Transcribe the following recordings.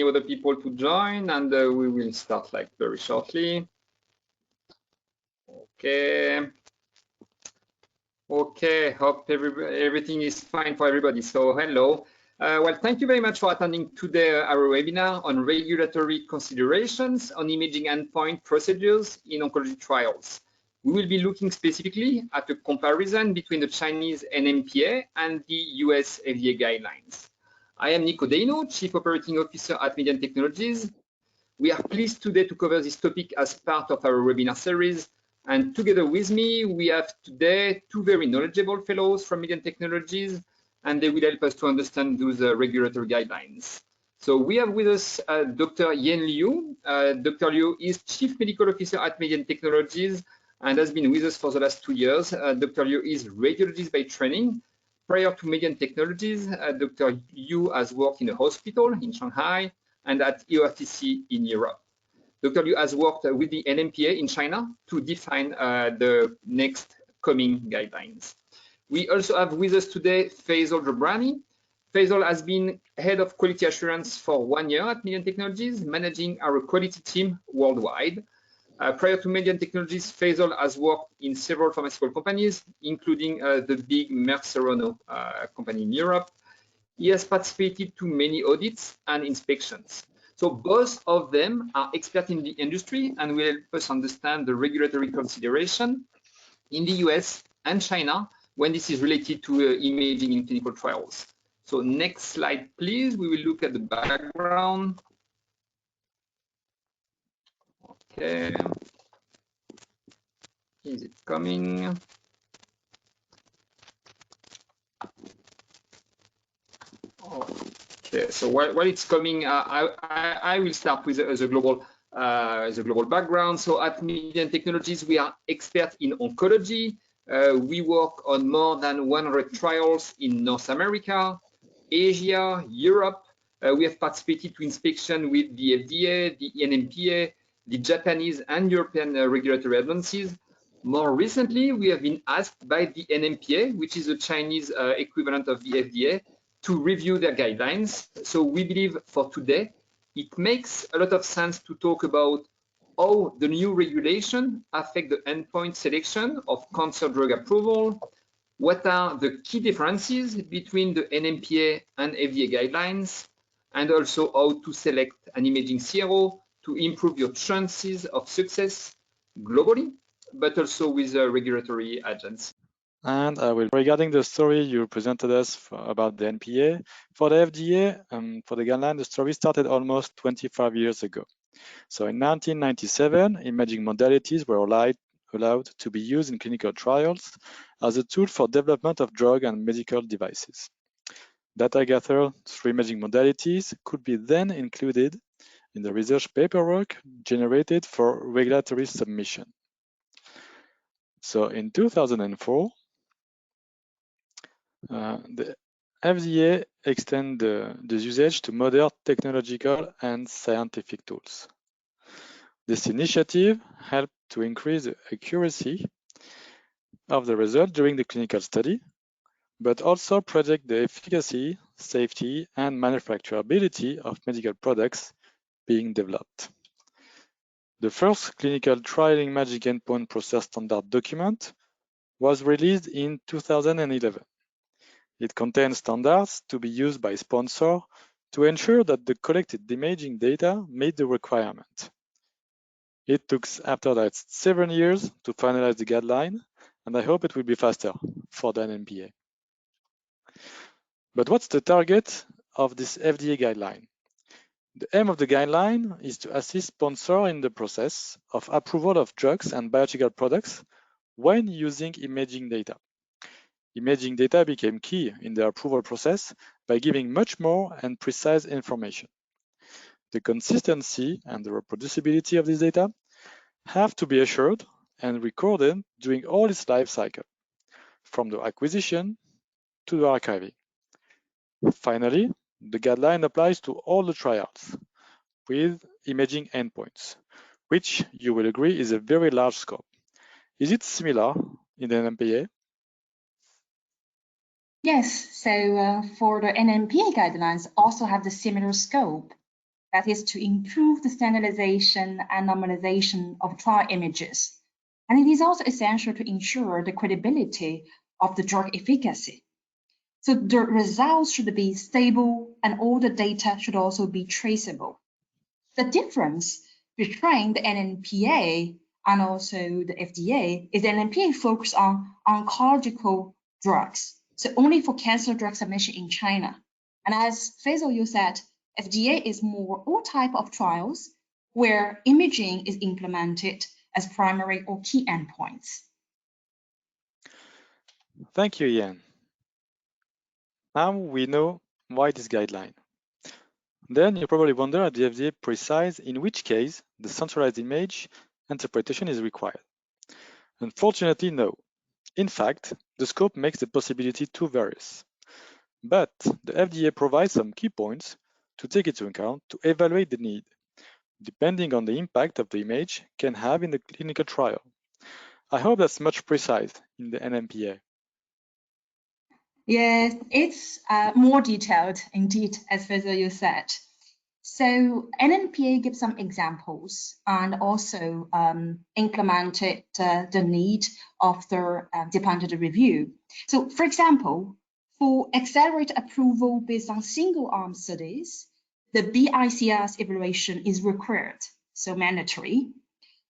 any other people to join, and we will start like very shortly. Okay. Okay, hope everything is fine for everybody. So hello. Well, thank you very much for attending today our webinar on regulatory considerations on imaging endpoint procedures in oncology trials. We will be looking specifically at a comparison between the Chinese NMPA and the US FDA guidelines. I am Nico Deino, Chief Operating Officer at Mmden Technologies. We are pleased today to cover this topic as part of our webinar series. And together with me, we have today two very knowledgeable fellows from Mmden Technologies, and they will help us to understand those regulatory guidelines. So we have with us Dr. Yen Liu. Dr. Liu is Chief Medical Officer at Mmden Technologies and has been with us for the last 2 years. Dr. Liu is radiologist by training. Prior to Mmden Technologies, Dr. Liu has worked in a hospital in Shanghai and at EORTC in Europe. Dr. Liu has worked with the NMPA in China to define the next coming guidelines. We also have with us today Faisel Jobrani. Faisel has been head of quality assurance for 1 year at Mmden Technologies, managing our quality team worldwide. Prior to Mmden Technologies, Faisel has worked in several pharmaceutical companies, including the big Merck Serono company in Europe. He has participated to many audits and inspections. So both of them are experts in the industry and will help us understand the regulatory consideration in the US and China when this is related to imaging in clinical trials. So next slide, please. We will look at the background. Okay. Is it coming? Okay, so while it's coming, I will start with the global background. So at Mmden Technologies, we are experts in oncology. We work on more than 100 trials in North America, Asia, Europe. We have participated to inspection with the FDA, the NMPA, the Japanese and European regulatory agencies. More recently, we have been asked by the NMPA, which is the Chinese equivalent of the FDA, to review their guidelines. So we believe for today, it makes a lot of sense to talk about how the new regulation affect the endpoint selection of cancer drug approval, what are the key differences between the NMPA and FDA guidelines, and also how to select an imaging CRO to improve your chances of success globally, but also with a regulatory agency. And regarding the story you presented us about the NPA, for the FDA, for the guideline, the story started almost 25 years ago. So in 1997, imaging modalities were allowed to be used in clinical trials as a tool for development of drug and medical devices. Data gathered through imaging modalities could be then included in the research paperwork generated for regulatory submission. So in 2004, the FDA extended the usage to modern technological and scientific tools. This initiative helped to increase the accuracy of the result during the clinical study, but also project the efficacy, safety, and manufacturability of medical products being developed. The first clinical trial imaging endpoint process standard document was released in 2011. It contains standards to be used by sponsors to ensure that the collected imaging data meet the requirement. It took after that 7 years to finalize the guideline, and I hope it will be faster for the NMPA. But what's the target of this FDA guideline? The aim of the guideline is to assist sponsors in the process of approval of drugs and biological products when using imaging data. Imaging data became key in the approval process by giving much more and precise information. The consistency and the reproducibility of this data have to be assured and recorded during all its life cycle, from the acquisition to the archiving. Finally, the guideline applies to all the trials with imaging endpoints, which you will agree is a very large scope. Is it similar in the NMPA? Yes, so for the NMPA guidelines also have the similar scope. that is to improve the standardization and normalization of trial images. And it is also essential to ensure the credibility of the drug efficacy. So the results should be stable and all the data should also be traceable. The difference between the NMPA and also the FDA is the NMPA focus on oncological drugs, so only for cancer drug submission in China. And as Faisel, you said, FDA is more all type of trials where imaging is implemented as primary or key endpoints. Thank you, Ian. Now we know why this guideline. Then you probably wonder at the FDA precise in which case the centralized image interpretation is required. Unfortunately, no. In fact, the scope makes the possibility too various. But the FDA provides some key points to take into account to evaluate the need, depending on the impact of the image can have in the clinical trial. I hope that's much precise in the NMPA. Yes, it's more detailed indeed, as Faisel you said. So NMPA gives some examples and also implemented the need of the dependent review. So for example, for accelerated approval based on single-arm studies, the BICR's evaluation is required, so mandatory.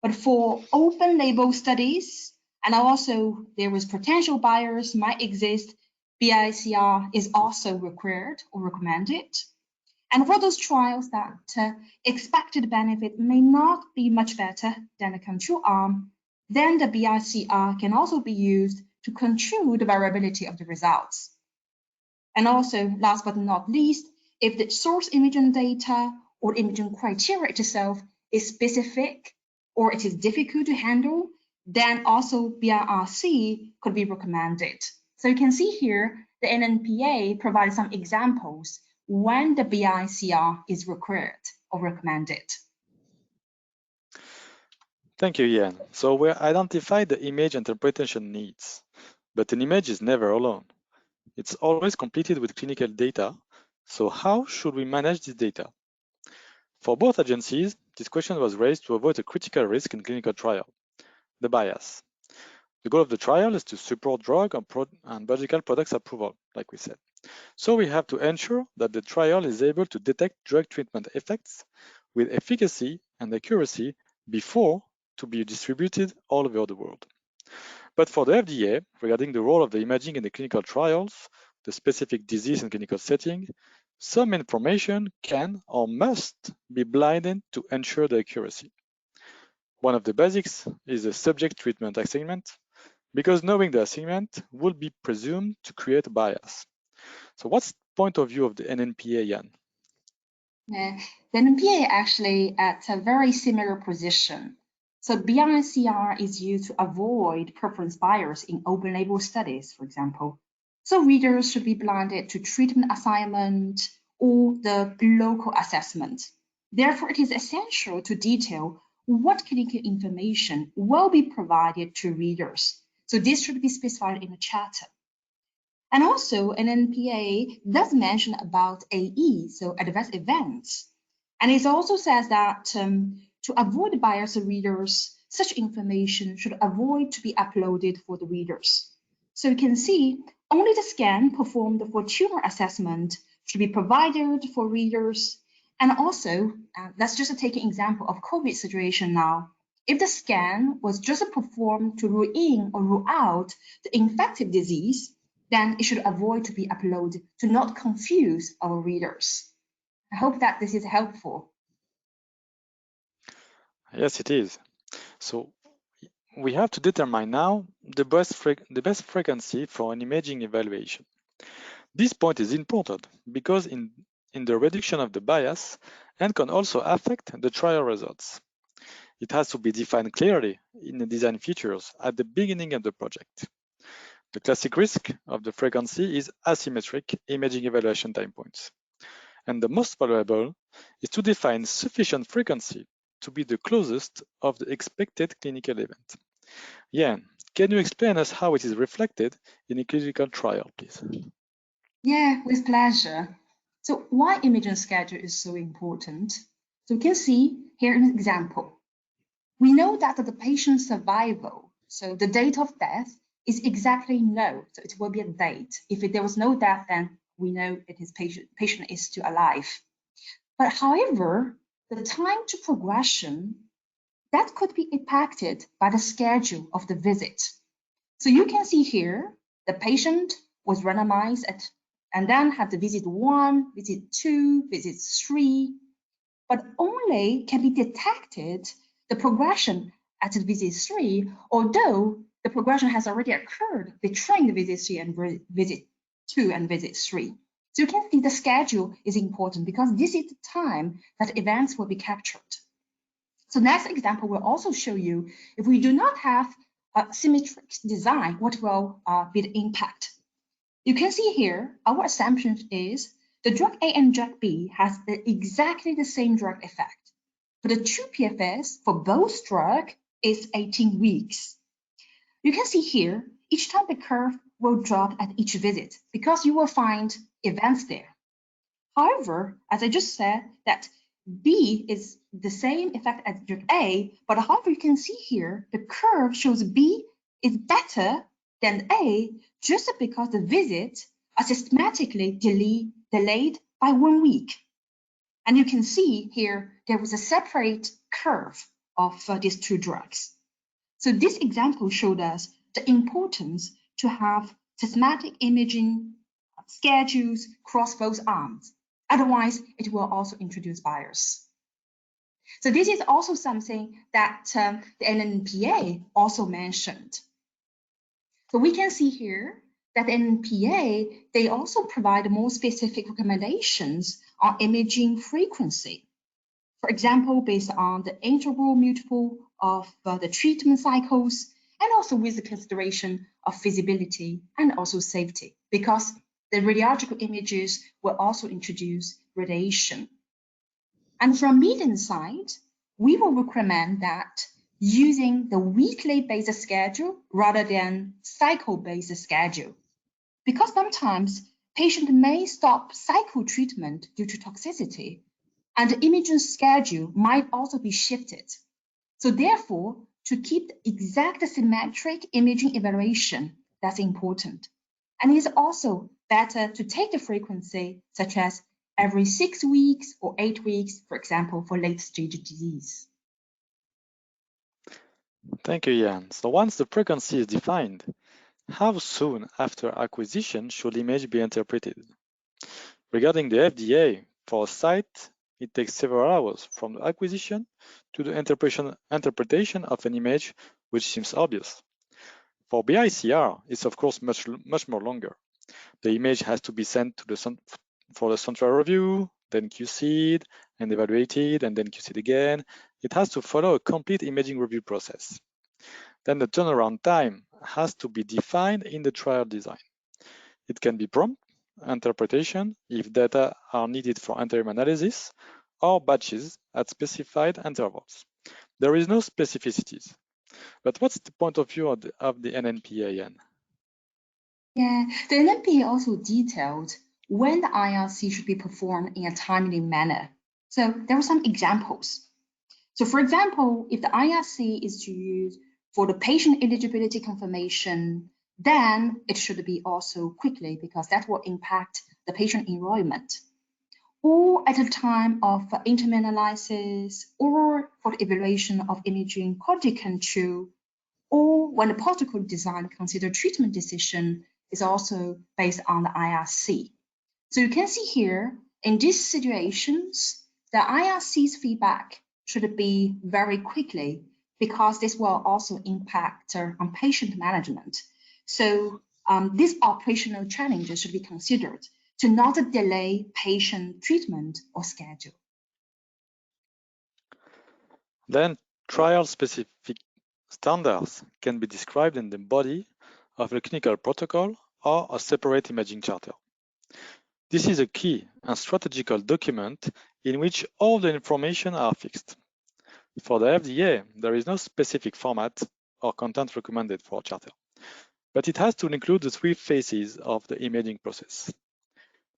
But for open label studies, and also there was potential bias might exist, BICR is also required or recommended. And for those trials that expected benefit may not be much better than the control arm, then the BICR can also be used to control the variability of the results. And also, last but not least, if the source imaging data or imaging criteria itself is specific or it is difficult to handle, then also BIRC could be recommended. So you can see here, the NMPA provides some examples when the BICR is required or recommended. Thank you, Ian. So we identified the image interpretation needs, but an image is never alone. It's always completed with clinical data. So how should we manage this data? For both agencies, this question was raised to avoid a critical risk in clinical trial, the bias. The goal of the trial is to support drug and biological products approval, like we said. So we have to ensure that the trial is able to detect drug treatment effects with efficacy and accuracy before to be distributed all over the world. But for the FDA, regarding the role of the imaging in the clinical trials, the specific disease and clinical setting, some information can or must be blinded to ensure the accuracy. One of the basics is the subject treatment assignment, because knowing the assignment will be presumed to create bias. So what's the point of view of the NMPA, Jan? The NMPA actually at a very similar position. So BICR is used to avoid preference bias in open label studies, for example. So readers should be blinded to treatment assignment or the local assessment. Therefore, it is essential to detail what clinical information will be provided to readers. So this should be specified in the charter. And also, NMPA does mention about AE, so adverse events. And it also says that to avoid bias of readers, such information should avoid to be uploaded for the readers. So you can see only the scan performed for tumor assessment should be provided for readers. And also, let's just take an example of COVID situation now. If the scan was just performed to rule in or rule out the infective disease, then it should avoid to be uploaded to not confuse our readers. I hope that this is helpful. Yes, it is. So we have to determine now the best frequency for an imaging evaluation. This point is important because in the reduction of the bias and can also affect the trial results. It has to be defined clearly in the design features at the beginning of the project. The classic risk of the frequency is asymmetric imaging evaluation time points. And the most valuable is to define sufficient frequency to be the closest of the expected clinical event. Jan, can you explain us how it is reflected in a clinical trial, please? Yeah, with pleasure. So why imaging schedule is so important? So you can see here an example. We know that the patient's survival, so the date of death, is exactly no. So it will be a date. If there was no death, then we know it is patient is still alive. But however, the time to progression, that could be impacted by the schedule of the visit. So you can see here, the patient was randomized and then had the visit 1, visit 2, visit 3, but only can be detected the progression at visit 3, although the progression has already occurred between the visit 3 and visit 2 and visit 3. So you can see the schedule is important because this is the time that events will be captured. So next example will also show you if we do not have a symmetric design, what will be the impact. You can see here, our assumption is the drug A and drug B has exactly the same drug effect. But the true PFS for both drugs is 18 weeks. You can see here, each time the curve will drop at each visit because you will find events there. However, as I just said, that B is the same effect as drug A, but however, you can see here, the curve shows B is better than A just because the visits are systematically delayed by 1 week. And you can see here, there was a separate curve of these two drugs. So this example showed us the importance to have systematic imaging schedules across both arms. Otherwise, it will also introduce bias. So this is also something that the NMPA also mentioned. So we can see here that NMPA, they also provide more specific recommendations on imaging frequency. For example, based on the interval multiple of the treatment cycles, and also with the consideration of feasibility and also safety, because the radiological images will also introduce radiation. And from Mmden side, we will recommend that using the weekly based schedule rather than cycle-based schedule, because sometimes patient may stop cycle treatment due to toxicity, and the imaging schedule might also be shifted. So therefore, to keep the exact symmetric imaging evaluation, that's important. And it's also better to take the frequency, such as every 6 weeks or 8 weeks, for example, for late-stage disease. Thank you, Jan. So once the frequency is defined, how soon after acquisition should image be interpreted? Regarding the FDA, for a site, it takes several hours from the acquisition to the interpretation of an image, which seems obvious. For BICR, it's of course much more longer. The image has to be sent to for the central review, then QC'd and evaluated, and then QC'd again. It has to follow a complete imaging review process. Then the turnaround time has to be defined in the trial design. It can be prompt interpretation if data are needed for interim analysis, or batches at specified intervals. There is no specificities. But what's the point of view of the NMPA, Jan? Yeah, the NMPA also detailed when the IRC should be performed in a timely manner. So there are some examples. So for example, if the IRC is used for the patient eligibility confirmation, then it should be also quickly because that will impact the patient enrollment. Or at the time of interim analysis, or for the evaluation of imaging quality control, or when the protocol design consider treatment decision is also based on the IRC. So you can see here, in these situations, the IRC's feedback should be very quickly because this will also impact on patient management. So these operational challenges should be considered to not delay patient treatment or schedule. Then trial-specific standards can be described in the body of a clinical protocol or a separate imaging charter. This is a key and strategical document in which all the information are fixed. For the FDA, there is no specific format or content recommended for a charter, but it has to include the 3 phases of the imaging process.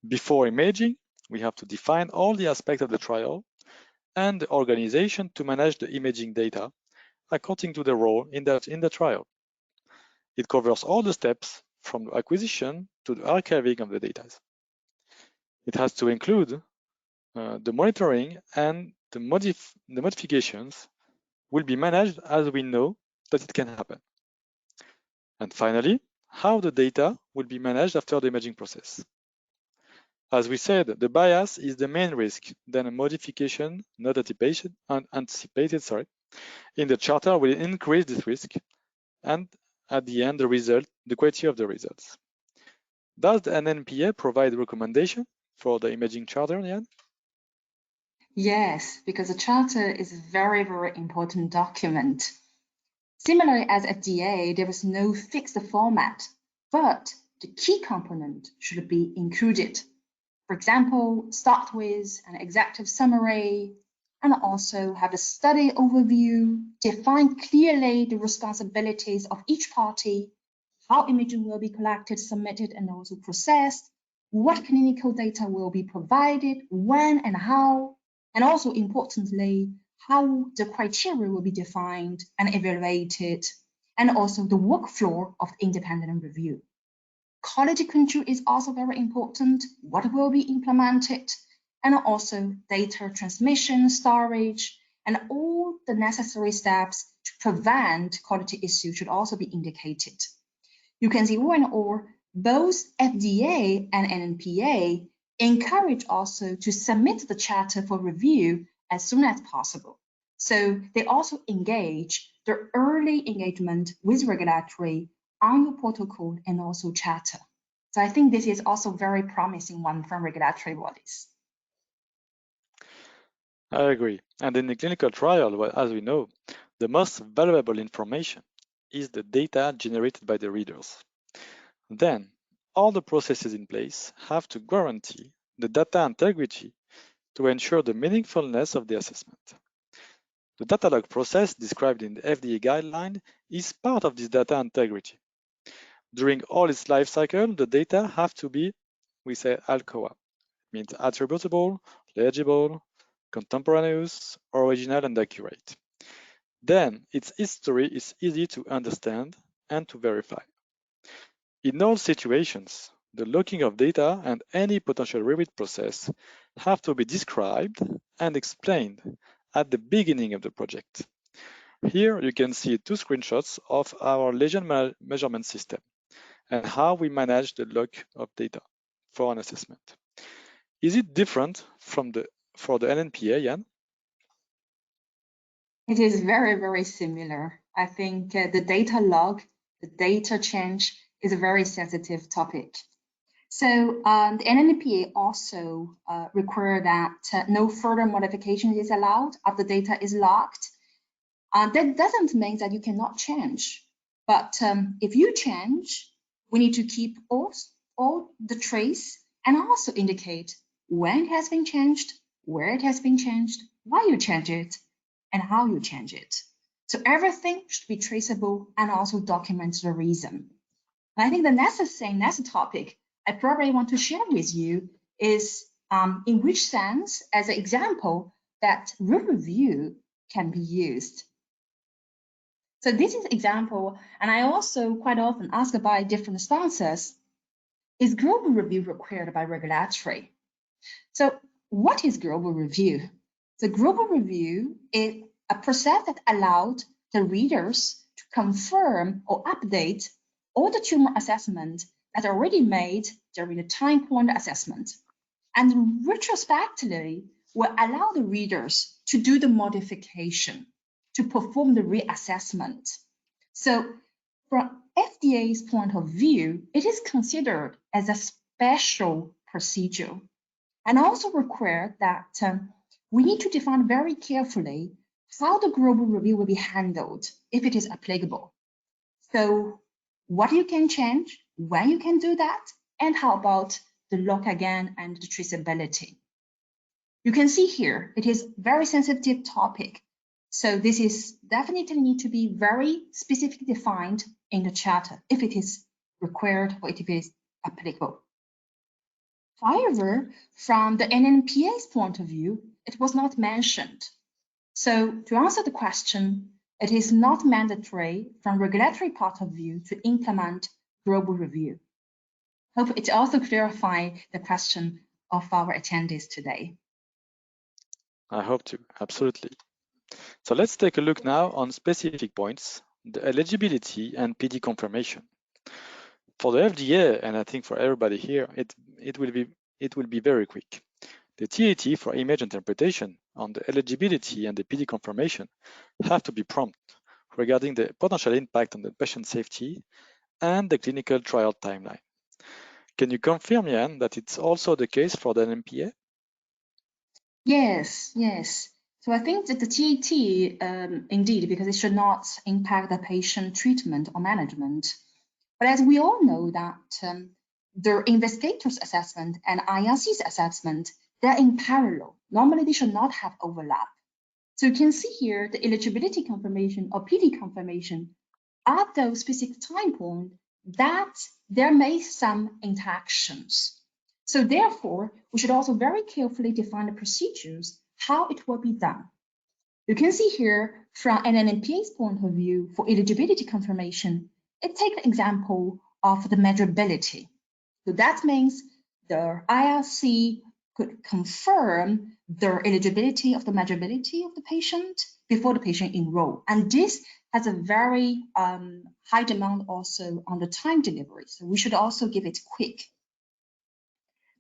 Before imaging, we have to define all the aspects of the trial, and the organization to manage the imaging data according to the role in the trial. It covers all the steps from the acquisition to the archiving of the data. It has to include the monitoring, and the modifications will be managed as we know that it can happen. And finally, how the data will be managed after the imaging process. As we said, the bias is the main risk, then a modification not anticipated in the charter will increase this risk, and at the end, the quality of the results. Does the NMPA provide recommendation for the imaging charter, Jan? Yes, because the charter is a very, very important document. Similarly as FDA, there is no fixed format, but the key component should be included. For example, start with an executive summary, and also have a study overview, define clearly the responsibilities of each party, how imaging will be collected, submitted, and also processed, what clinical data will be provided, when and how, and also importantly, how the criteria will be defined and evaluated, and also the workflow of the independent review. Quality control is also very important, what will be implemented, and also data transmission, storage, and all the necessary steps to prevent quality issues should also be indicated. You can see all in all, both FDA and NMPA encourage also to submit the charter for review as soon as possible. So they also engage the early engagement with regulatory on your protocol and also charter. So I think this is also very promising one from regulatory bodies. I agree. And in the clinical trial, well, as we know, the most valuable information is the data generated by the readers. Then, all the processes in place have to guarantee the data integrity to ensure the meaningfulness of the assessment. The data log process described in the FDA guideline is part of this data integrity. During all its life cycle, the data have to be, we say, ALCOA, means attributable, legible, contemporaneous, original, and accurate. Then its history is easy to understand and to verify. In all situations, the locking of data and any potential reread process have to be described and explained at the beginning of the project. Here you can see 2 screenshots of our lesion measurement system and how we manage the lock of data for an assessment. Is it different for the NMPA, Jan? It is very, very similar. I think the data log, the data change is a very sensitive topic. So the NMPA also require that no further modification is allowed after the data is logged. That doesn't mean that you cannot change, but if you change, we need to keep all the trace and also indicate when it has been changed, where it has been changed, why you change it, and how you change it. So everything should be traceable and also document the reason. And I think the next topic I probably want to share with you is in which sense, as an example, that review can be used. So this is an example, and I also quite often ask by different sponsors, is global review required by regulatory? So what is global review? The global review is a process that allowed the readers to confirm or update all the tumor assessment that are already made during the time point assessment, and retrospectively will allow the readers to do the modification, to perform the reassessment. So from FDA's point of view, it is considered as a special procedure, and also require that we need to define very carefully how the global review will be handled if it is applicable. So what you can change, when you can do that, and how about the lock again and the traceability. You can see here, it is very sensitive topic. So this is definitely need to be very specifically defined in the charter if it is required or if it is applicable. However, from the NMPA's point of view, it was not mentioned. So to answer the question, it is not mandatory from regulatory point of view to implement global review. Hope it also clarifies the question of our attendees today. I hope to, absolutely. So let's take a look now on specific points, the eligibility and PD confirmation. For the FDA, and I think for everybody here, it will be very quick. The TAT for image interpretation on the eligibility and the PD confirmation have to be prompt regarding the potential impact on the patient safety and the clinical trial timeline. Can you confirm, Jan, that it's also the case for the NMPA? Yes. So I think that the TAT, indeed, because it should not impact the patient treatment or management. But as we all know that the investigator's assessment and IRC's assessment, they're in parallel. Normally, they should not have overlap. So you can see here the eligibility confirmation or PD confirmation at those specific time point that there may be some interactions. So therefore, we should also very carefully define the procedures, how it will be done. You can see here from an NMPA's point of view for eligibility confirmation, it takes an example of the measurability. So that means the IRC could confirm the eligibility of the measurability of the patient before the patient enroll. And this has a very high demand also on the time delivery. So we should also give it quick.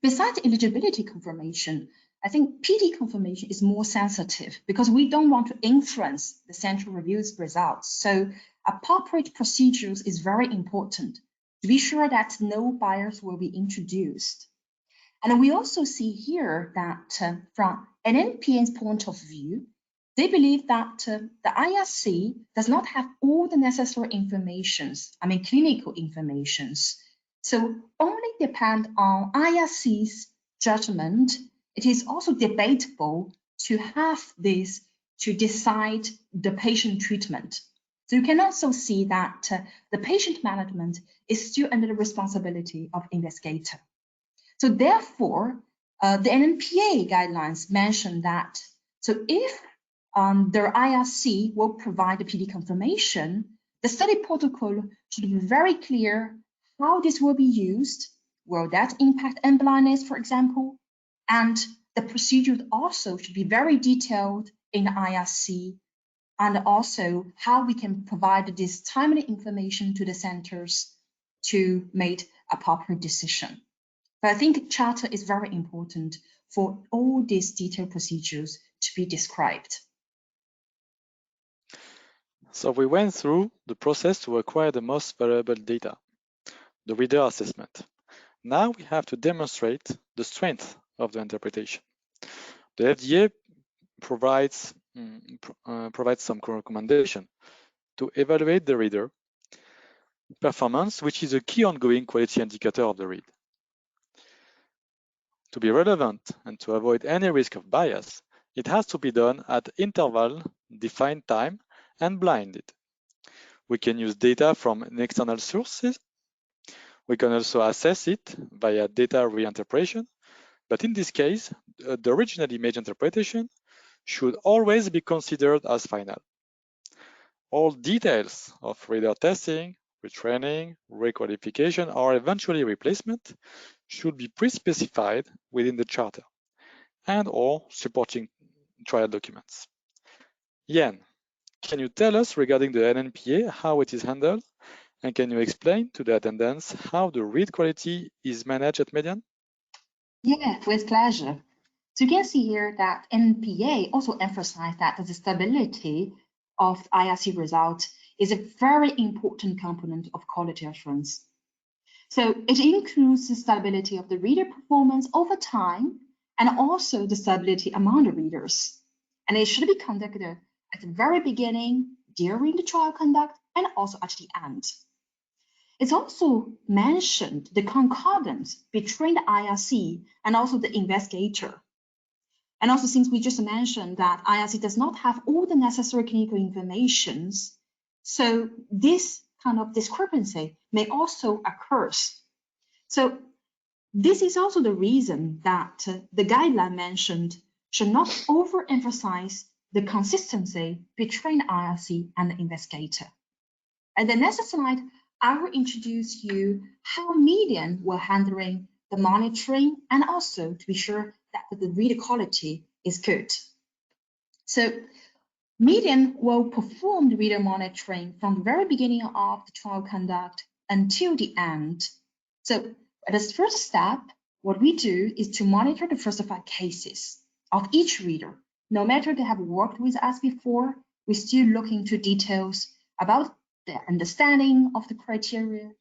Besides eligibility confirmation, I think PD confirmation is more sensitive because we don't want to influence the central review's results. So appropriate procedures is very important to be sure that no bias will be introduced. And we also see here that from an NMPA's point of view, they believe that the IRC does not have all the necessary informations, clinical informations. So only depend on IRC's judgment. It is also debatable to have this to decide the patient treatment. So you can also see that the patient management is still under the responsibility of investigator. So therefore, the NMPA guidelines mention that, so if the IRC will provide the PD confirmation, the study protocol should be very clear how this will be used. Will that impact unblindness, for example? And the procedure also should be very detailed in the IRC, and also how we can provide this timely information to the centers to make appropriate decision. But I think charter is very important for all these detailed procedures to be described. So we went through the process to acquire the most valuable data, the reader assessment. Now we have to demonstrate the strength of the interpretation. The FDA provides some recommendation to evaluate the reader performance, which is a key ongoing quality indicator of the read. To be relevant and to avoid any risk of bias, it has to be done at interval, defined time, and blinded. We can use data from external sources. We can also assess it via data reinterpretation, but in this case, the original image interpretation should always be considered as final. All details of reader testing, retraining, requalification, or eventually replacement should be pre-specified within the charter and or supporting trial documents. Jan, can you tell us regarding the NMPA how it is handled? And can you explain to the attendants how the read quality is managed at Mmden? Yeah, with pleasure. So you can see here that NMPA also emphasized that the stability of the IRC result is a very important component of quality assurance. So it includes the stability of the reader performance over time and also the stability among the readers. And it should be conducted at the very beginning, during the trial conduct, and also at the end. It's also mentioned the concordance between the IRC and also the investigator. And also, since we just mentioned that IRC does not have all the necessary clinical information, so this kind of discrepancy may also occur. So this is also the reason that the guideline mentioned should not overemphasize the consistency between IRC and the investigator. And the next slide, I will introduce you how Mmden will handling the monitoring and also to be sure that the reader quality is good. So Mmden will perform the reader monitoring from the very beginning of the trial conduct until the end. So at the first step, what we do is to monitor the first 5 cases of each reader. No matter they have worked with us before, we still look into details about the understanding of the criteria,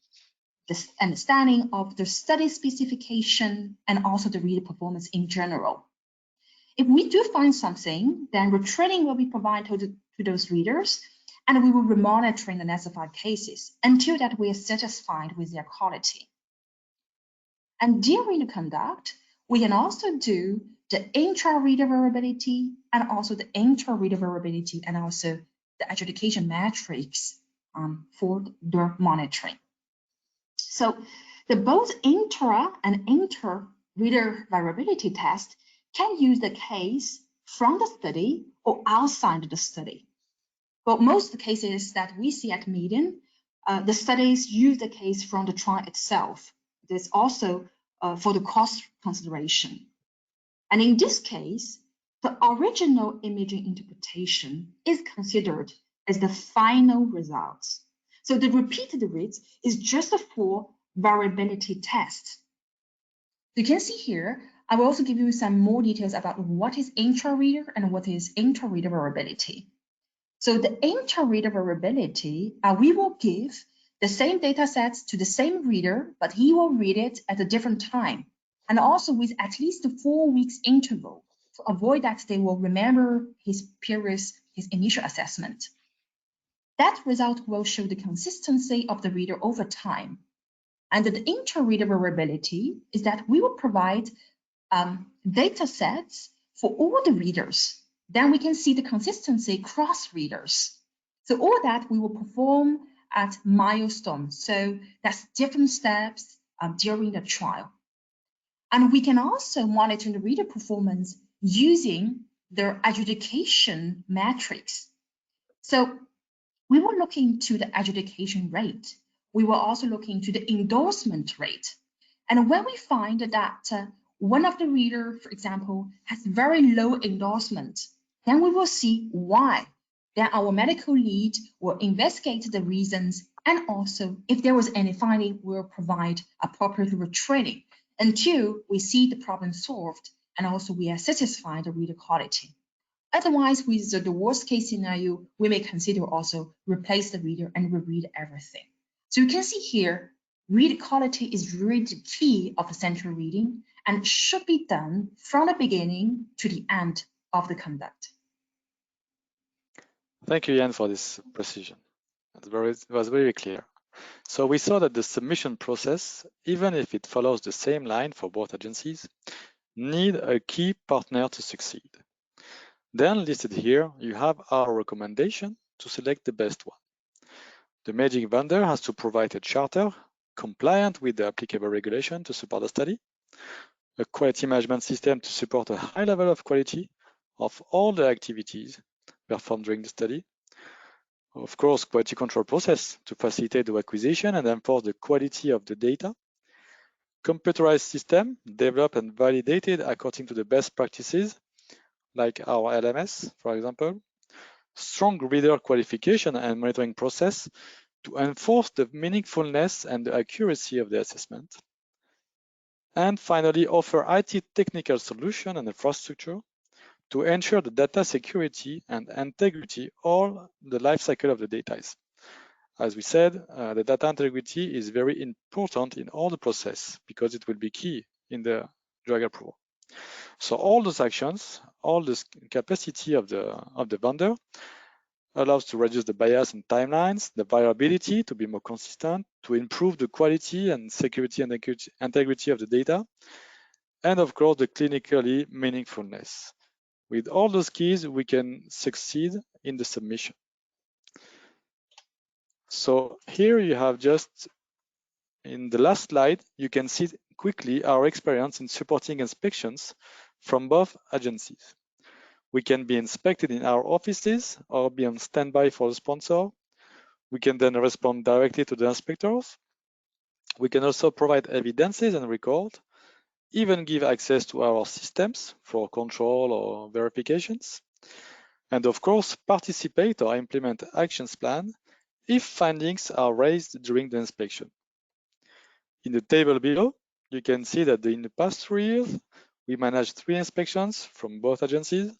the understanding of the study specification, and also the reader performance in general. If we do find something, then retraining will be provided to those readers, and we will be monitoring the next 5 cases until that we are satisfied with their quality. And during the conduct, we can also do the intra-reader variability and also the inter-reader variability and also the adjudication metrics for the monitoring. So the both intra and inter-reader variability test can use the case from the study or outside the study. But most of the cases that we see at Mmden, the studies use the case from the trial itself. There's also for the cost consideration. And in this case, the original imaging interpretation is considered as the final results. So the repeated reads is just for variability test. You can see here, I will also give you some more details about what is intra-reader and what is inter-reader variability. So the inter-reader variability, we will give the same data sets to the same reader, but he will read it at a different time, and also with at least a 4 weeks interval to avoid that they will remember his initial assessment. That result will show the consistency of the reader over time. And the inter-reader variability is that we will provide data sets for all the readers. Then we can see the consistency across readers. So all that we will perform at milestones. So that's different steps during the trial. And we can also monitor the reader performance using their adjudication metrics. So we will look into the adjudication rate. We will also look into the endorsement rate. And when we find that one of the reader, for example, has very low endorsement, then we will see why. Then our medical lead will investigate the reasons, and also if there was any finding, we'll provide appropriate retraining until we see the problem solved and also we are satisfied the reader quality. Otherwise, with the worst case scenario, we may consider also replace the reader and reread everything. So you can see here, read quality is really the key of the central reading and should be done from the beginning to the end of the conduct. Thank you, Jan, for this precision. It was very clear. So we saw that the submission process, even if it follows the same line for both agencies, need a key partner to succeed. Then listed here, you have our recommendation to select the best one. The imaging vendor has to provide a charter compliant with the applicable regulation to support the study, a quality management system to support a high level of quality of all the activities performed during the study, of course, quality control process to facilitate the acquisition and enforce the quality of the data, computerized system developed and validated according to the best practices, like our LMS, for example, strong reader qualification and monitoring process to enforce the meaningfulness and the accuracy of the assessment. And finally, offer IT technical solution and infrastructure to ensure the data security and integrity all the life cycle of the data. As we said, the data integrity is very important in all the process because it will be key in the drug approval. So all those actions, all this capacity of the vendor allows to reduce the bias in timelines, the variability to be more consistent, to improve the quality and security and integrity of the data, and of course the clinically meaningfulness. With all those keys, we can succeed in the submission. So here you have just, in the last slide, you can see quickly our experience in supporting inspections from both agencies. We can be inspected in our offices or be on standby for the sponsor. We can then respond directly to the inspectors. We can also provide evidences and record, even give access to our systems for control or verifications. And of course, participate or implement actions plan if findings are raised during the inspection. In the table below, you can see that in the past 3 years, we managed 3 inspections from both agencies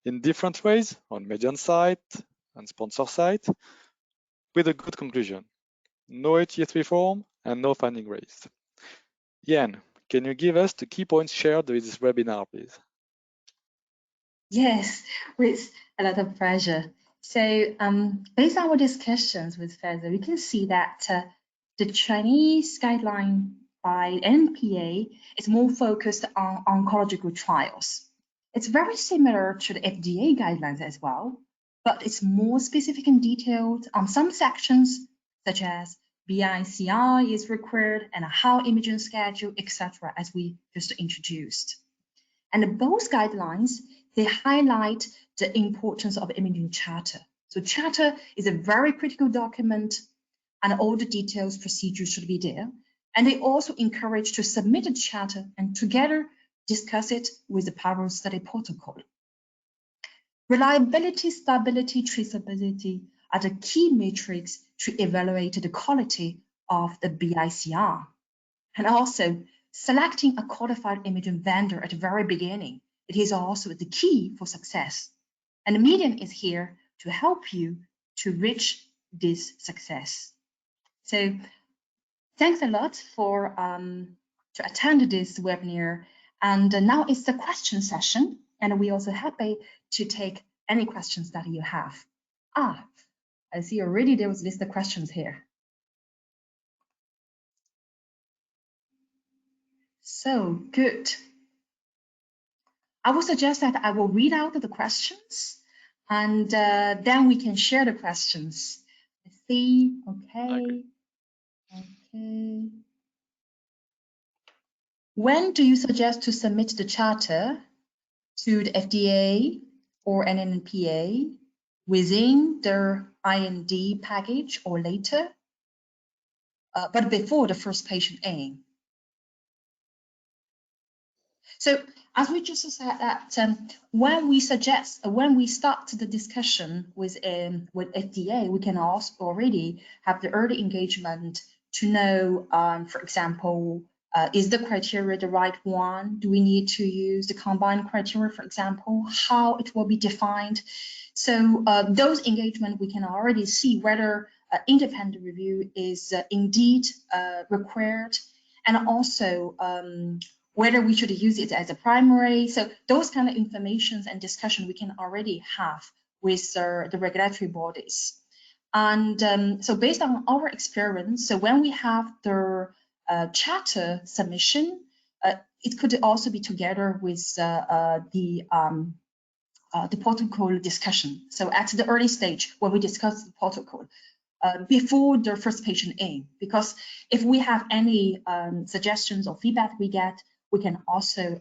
in different ways on Mmden site and sponsor site, with a good conclusion. No ATS reform and no finding raised. Jan, can you give us the key points shared with this webinar, please? Yes, with a lot of pleasure. So based on our discussions with Faisel, we can see that the Chinese guideline by NMPA is more focused on oncological trials. It's very similar to the FDA guidelines as well, but it's more specific and detailed on some sections, such as BICR is required and how imaging schedule, etc., as we just introduced. And both guidelines, they highlight the importance of imaging charter. So charter is a very critical document and all the details, procedures should be there. And they also encourage to submit a charter and together discuss it with the parallel study protocol. Reliability, stability, traceability are the key metrics to evaluate the quality of the BICR. And also, selecting a qualified imaging vendor at the very beginning, it is also the key for success. And Mmden is here to help you to reach this success. So thanks a lot for to attend this webinar. And now it's the question session. And we're also happy to take any questions that you have. I see already there was a list of questions here. So good. I would suggest that I will read out the questions and then we can share the questions. Let's see, okay. When do you suggest to submit the charter to the FDA or NMPA within their IND package or later, but before the first patient aim? So as we just said that when we start the discussion with FDA, we can also already have the early engagement to know, for example, is the criteria the right one? Do we need to use the combined criteria, for example, how it will be defined? So those engagement, we can already see whether independent review is indeed required, and also whether we should use it as a primary. So those kind of informations and discussion we can already have with the regulatory bodies. And so based on our experience, so when we have the charter submission, it could also be together with the protocol discussion. So at the early stage, when we discuss the protocol, before the first patient aim, because if we have any suggestions or feedback we get, we can also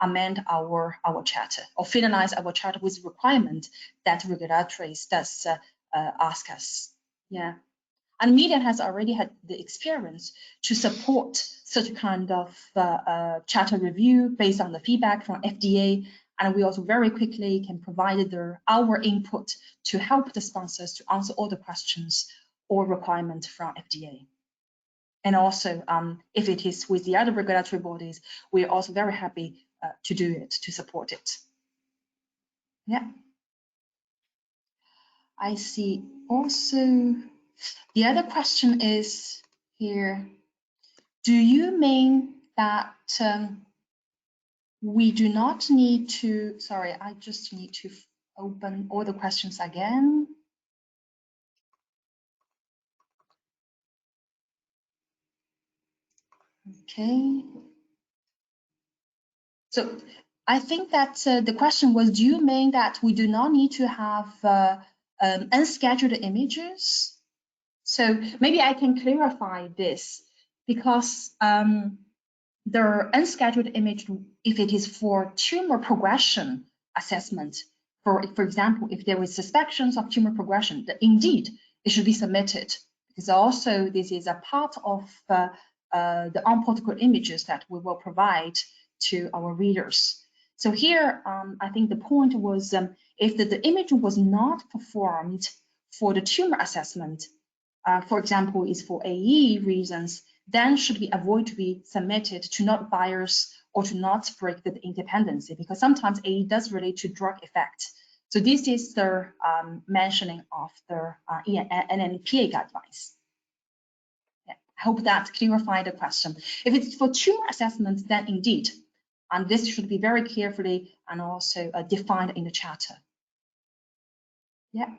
amend our charter or finalize our charter with requirement that regulatory does ask us. Yeah, and Mmden has already had the experience to support such kind of charter review based on the feedback from FDA, and we also very quickly can provide our input to help the sponsors to answer all the questions or requirements from FDA. And also, if it is with the other regulatory bodies, we are also very happy to do it, to support it. Yeah. I see also, the other question is here, do you mean that we do not need to, sorry, I just need to open all the questions again. Okay. So I think that the question was, do you mean that we do not need to have unscheduled images? So maybe I can clarify this, because the unscheduled image, if it is for tumor progression assessment. For example, if there is suspicions of tumor progression, that indeed it should be submitted, because also this is a part of the on-protocol images that we will provide to our readers. So here, I think the point was if the image was not performed for the tumor assessment, for example, is for AE reasons, then should be avoid to be submitted to not bias or to not break the independency, because sometimes AE does relate to drug effect. So this is the mentioning of the NMPA guidelines. Yeah, I hope that clarified the question. If it's for tumor assessments, then indeed, and this should be very carefully and also defined in the charter. Yeah.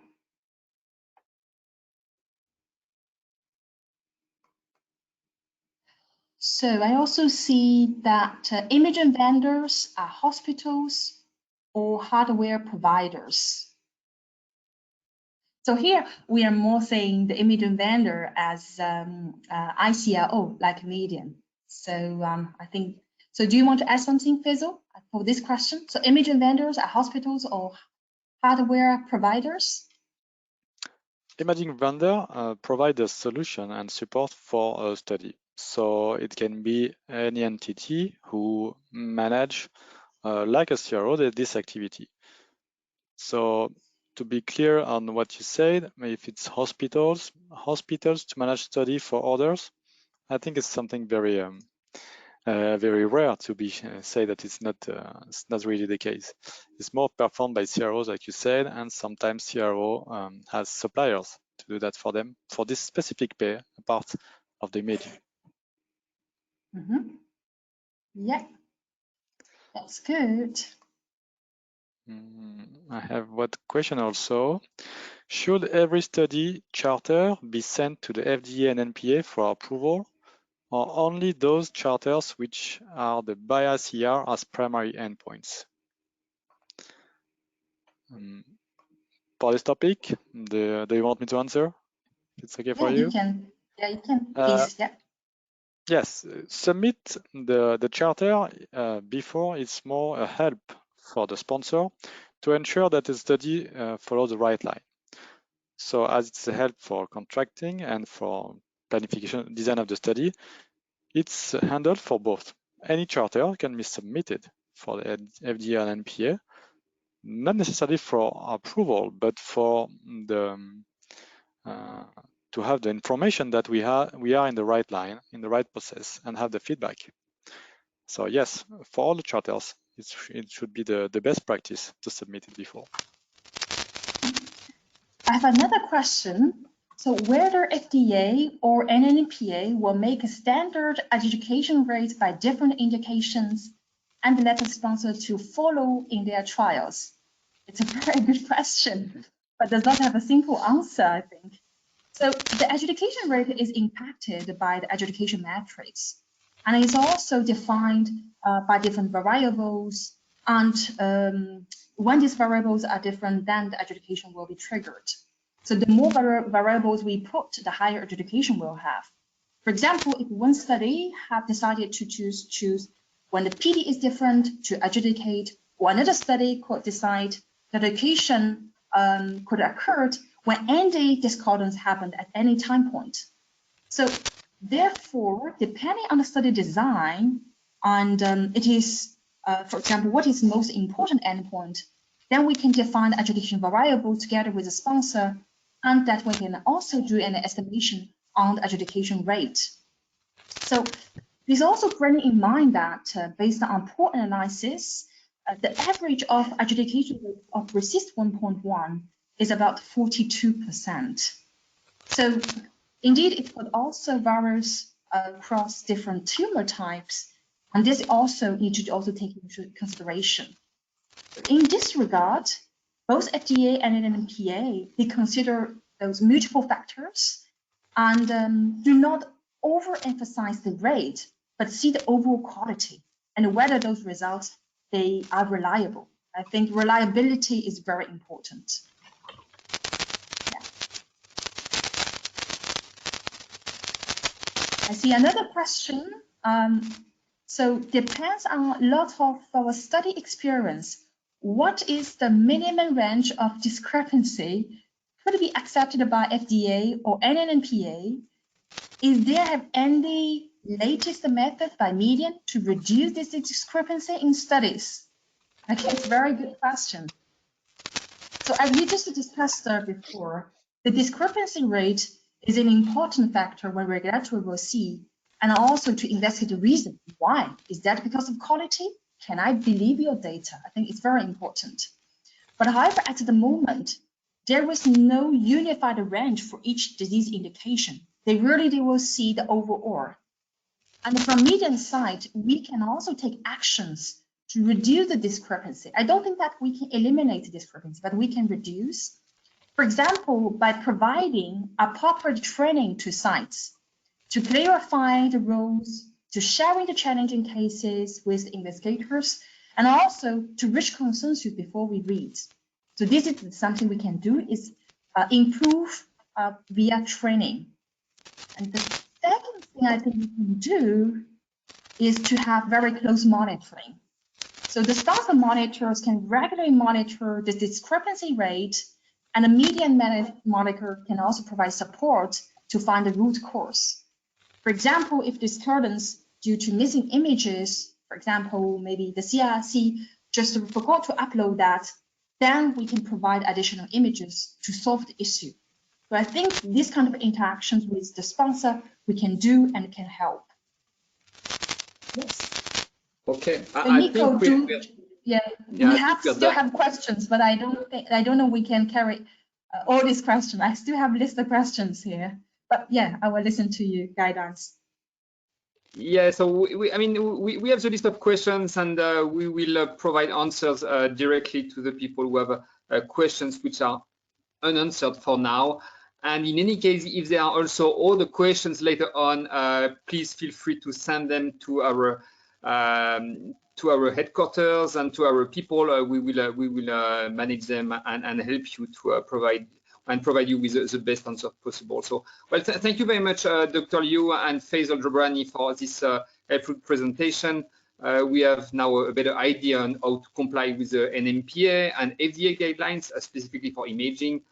So I also see that imaging vendors are hospitals or hardware providers. So here we are more saying the imaging vendor as ICRO, like Mmden. So I think, so do you want to add something, Faisel, for this question? So imaging vendors are hospitals or hardware providers? Imaging vendor provide a solution and support for a study. So it can be any entity who manage, like a CRO, this activity. So to be clear on what you said, if it's hospitals to manage study for others, I think it's something very very rare to be say that it's not really the case. It's more performed by CROs, like you said, and sometimes CRO has suppliers to do that for them for this specific part of the imaging. Mm-hmm. Yeah, that's good. I have one question also. Should every study charter be sent to the FDA and NMPA for approval, or only those charters which are the BIAS-ER as primary endpoints? For this topic, do you want me to answer? It's okay for you? You can, please, yeah. Yes, submit the charter before. It's more a help for the sponsor to ensure that the study follows the right line. So as it's a help for contracting and for planification design of the study, it's handled for both. Any charter can be submitted for the FDA and NMPA, not necessarily for approval, but for the to have the information that we are in the right line, in the right process, and have the feedback. So yes, for all the charters, it should be the best practice to submit it before. I have another question. So whether FDA or NMPA will make a standard adjudication rate by different indications and let the sponsor to follow in their trials? It's a very good question, but does not have a simple answer, I think. So the adjudication rate is impacted by the adjudication matrix, and is also defined by different variables. And when these variables are different, then the adjudication will be triggered. So the more variables we put, the higher adjudication we'll have. For example, if one study have decided to choose when the PD is different to adjudicate, or another study could decide the adjudication could occur when any discordance happened at any time point. So therefore, depending on the study design, and it is, for example, what is the most important endpoint, then we can define the adjudication variable together with the sponsor, and that we can also do an estimation on the adjudication rate. So please also bear in mind that based on port analysis, the average of adjudication rate of RECIST 1.1 is about 42%. So indeed, it could also vary across different tumor types, and this also needs to also take into consideration. In this regard, both FDA and NMPA, they consider those multiple factors and do not overemphasize the rate, but see the overall quality and whether those results, they are reliable. I think reliability is very important. Yeah. I see another question. So depends on a lot of our study experience. what is the minimum range of discrepancy could be accepted by FDA or NMPA? Is there any latest method by Mmden to reduce this discrepancy in studies? I think it's a very good question. So as we just discussed before, the discrepancy rate is an important factor when regulatory will see, and also to investigate the reason why. Is that because of quality? Can I believe your data? I think it's very important. But however, at the moment, there is no unified range for each disease indication. They will see the overall. And from Mmden's side, we can also take actions to reduce the discrepancy. I don't think that we can eliminate the discrepancy, but we can reduce. For example, by providing appropriate training to sites, to clarify the roles, to sharing the challenging cases with investigators, and also to reach consensus before we read. So this is something we can do, is improve via training. And the second thing I think we can do is to have very close monitoring. So the sponsor monitors can regularly monitor the discrepancy rate, and the Mmden monitor can also provide support to find the root cause. For example, if discordance due to missing images, for example, maybe the CRC just forgot to upload that, then we can provide additional images to solve the issue. So I think this kind of interactions with the sponsor we can do and can help. Yes. Okay. Nico, we still have questions, but I don't know we can carry all these questions. I still have a list of questions here, but yeah, I will listen to you, guidance. Yeah, so we have the list of questions, and we will provide answers directly to the people who have questions which are unanswered for now. And in any case, if there are also other questions later on, please feel free to send them to our headquarters and to our people. We will manage them and help you to provide you with the best answer possible. So, well, thank you very much, Dr. Liu and Faisel Jobrani, for this helpful presentation. We have now a better idea on how to comply with the NMPA and FDA guidelines, specifically for imaging.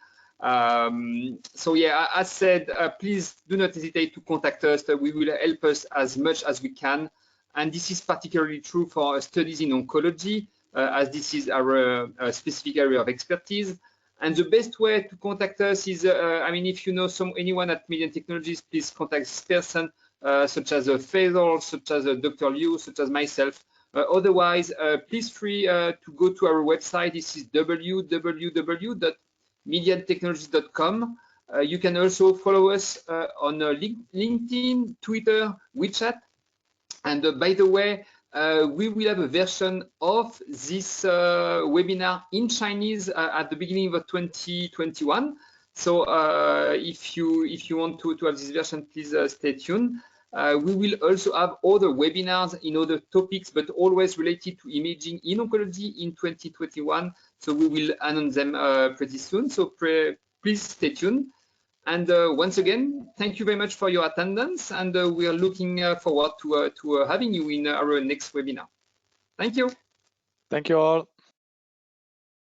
So yeah, as said, please do not hesitate to contact us. We will help us as much as we can. And this is particularly true for studies in oncology, as this is our specific area of expertise. And the best way to contact us is, if you know anyone at Mmden Technologies, please contact this person, such as Faisal, such as Dr. Liu, such as myself. Otherwise, please free to go to our website. This is www.mmdentechnologies.com. You can also follow us on LinkedIn, Twitter, WeChat. And by the way, we will have a version of this webinar in Chinese at the beginning of 2021. So if you want to have this version, please stay tuned. We will also have other webinars in other topics, but always related to imaging in oncology in 2021. So we will announce them pretty soon. So please stay tuned. And once again, thank you very much for your attendance, and we are looking forward to having you in our next webinar. Thank you. Thank you all.